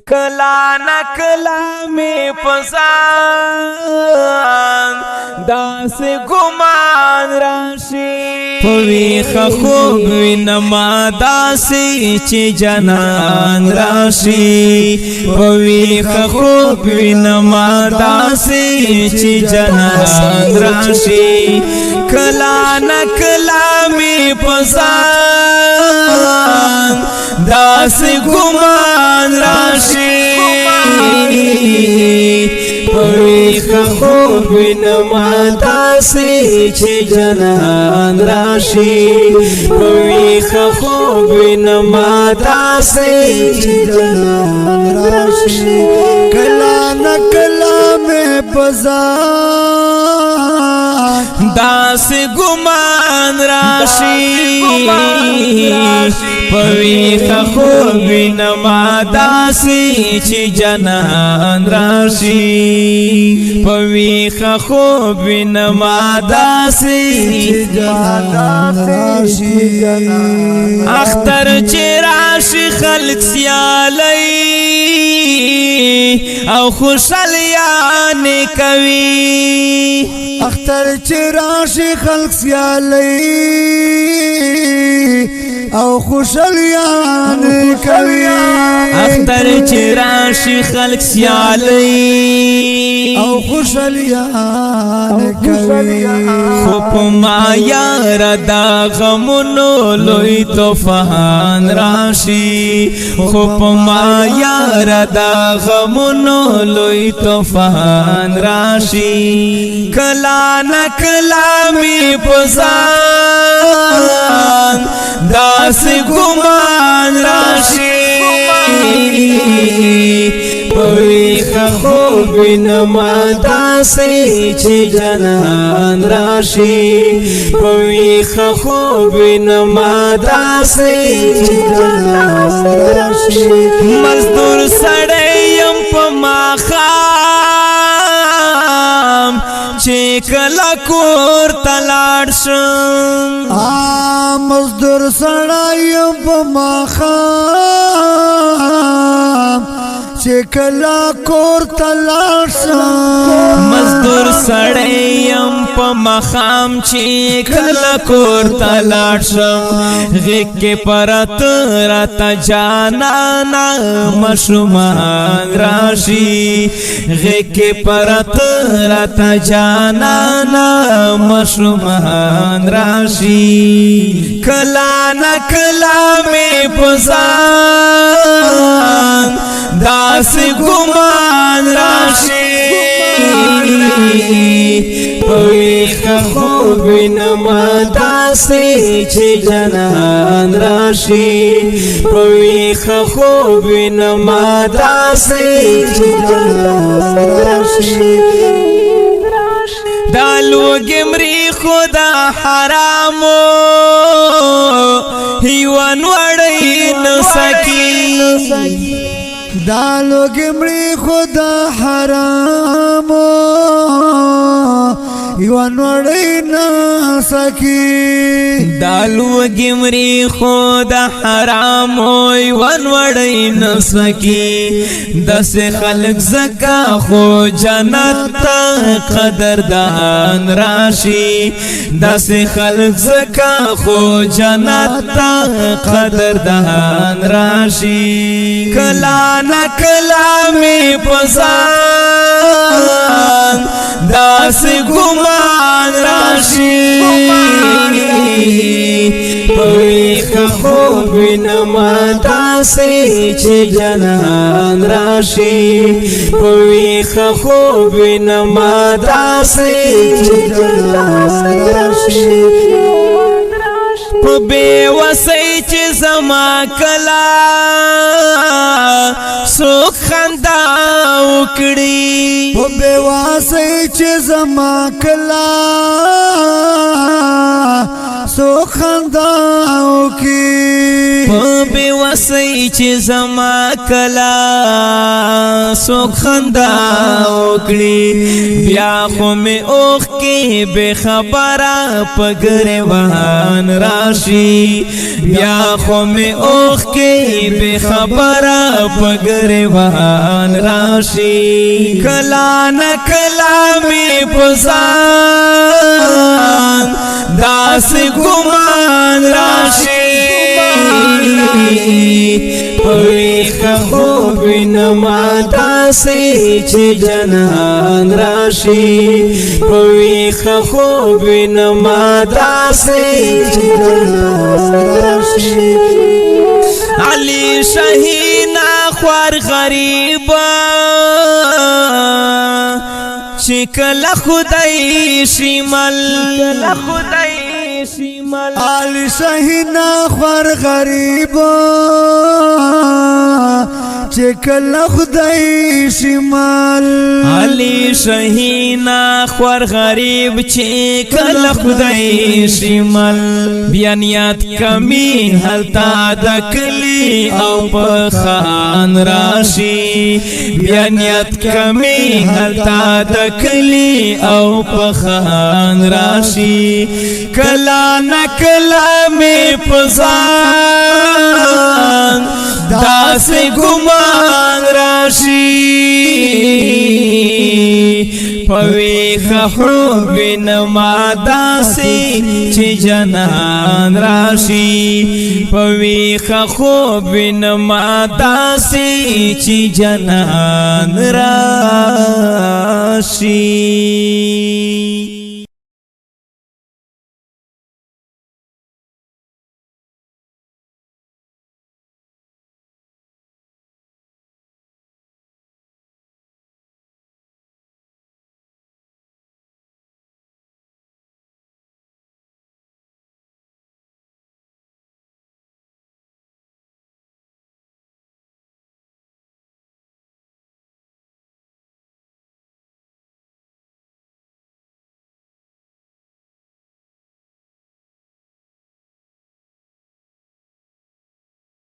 کلا نکلا میں پسان داس گمان راشی پویخ خوب وینما داسی چی جنان راشی پویخ خوب وینما داسی چی جنان راشی کلا نکلا میں پسان داس گمان راشی پویخ خوب وینما داسی چی جنان راشی پویخ خوب وینما داسی چی جنان راشی کلا نکلا میں پزان داس گمان راشی پویخ خوب وینما داسی چی جنان راشی پویخ خوب وینما داسی چی جنان راشی اختر چی راشی خلق سیالی او خوشالیان کوي اختر چراشی خلق سیالی او خوشالیان کوي اختر چراشی خلق سیالی او خوشالیان کوي خوب ما یار دا غمونو لوی طوفان راشی خوب ما یار دا غمونو لوی طوفان راشی کلا نکلا می پزان داس گمان راشی پویخ خوب وینما داسی چی جنان راشی پویخ خوب وینما داسی چی جنان راشی مزدور سڑیم پا ماخام چی کلا کور تلاڑ شم مزدور سڑایم پا ماخام چی کلا کور تلاڑ شم مزدور سڑیم پا مخام چی کلا کور تلاڑ شم غیق پرت رتا جانانا مشرومان راشی غیق پرت رتا جانانا مشرومان راشی کلا نکلا میں پزان داس گمان راشی پویخ خوب وینما داسی چی جنان راشی پویخ خوب وینما داسی چی جنان راشی دالو گمری خدا حرامو ہیوان وڑی نسکی دالو گمری خدا حرامو یوان وڑی نسکی دالو گمری خود حرام یوان وڑی نسکی دس خلق زکا خو جنت تا قدردان راشی دس خلق زکا خو جنت تا قدردان راشی کلا نکلا میں پزان داس گمان راشی پویخ خوب وینما داسی چی جنان راشی پویخ خوب وینما داسی چی جنان راشی بے وسی چی زما کلا سوک خندا اکڑی بے واسی چی زما کلا سو خنداو کی په بے وسۍ چې زما کلا سو خندا وکړي بیا خو مې اوخ کې بے خبره په ګریوان راشي بیا خو مې اوخ کې بے خبره په ګریوان راشي کلا نه کلا مې په ځان داسې ګمان راشي پویخ خوب نما داسې چې جنان راشي پویخ خوب نما داسې چې جنان راشي علی شهینا خوار غریبا چې کله خدای شمل علی شهینا خوار غریبا چې کله خدای شمال علی شهینا خوار غریب چې کله خدای شمال بیانیات کمی حالتا دکلی او پخان راشی بیانیات کمی حالتا دکلی او پخان راشی کلا نکلا میں پزان داس گمان راشی پویخ حب نما داسی چی جنان راشی پویخ خوب نما داسی چی جنان راشی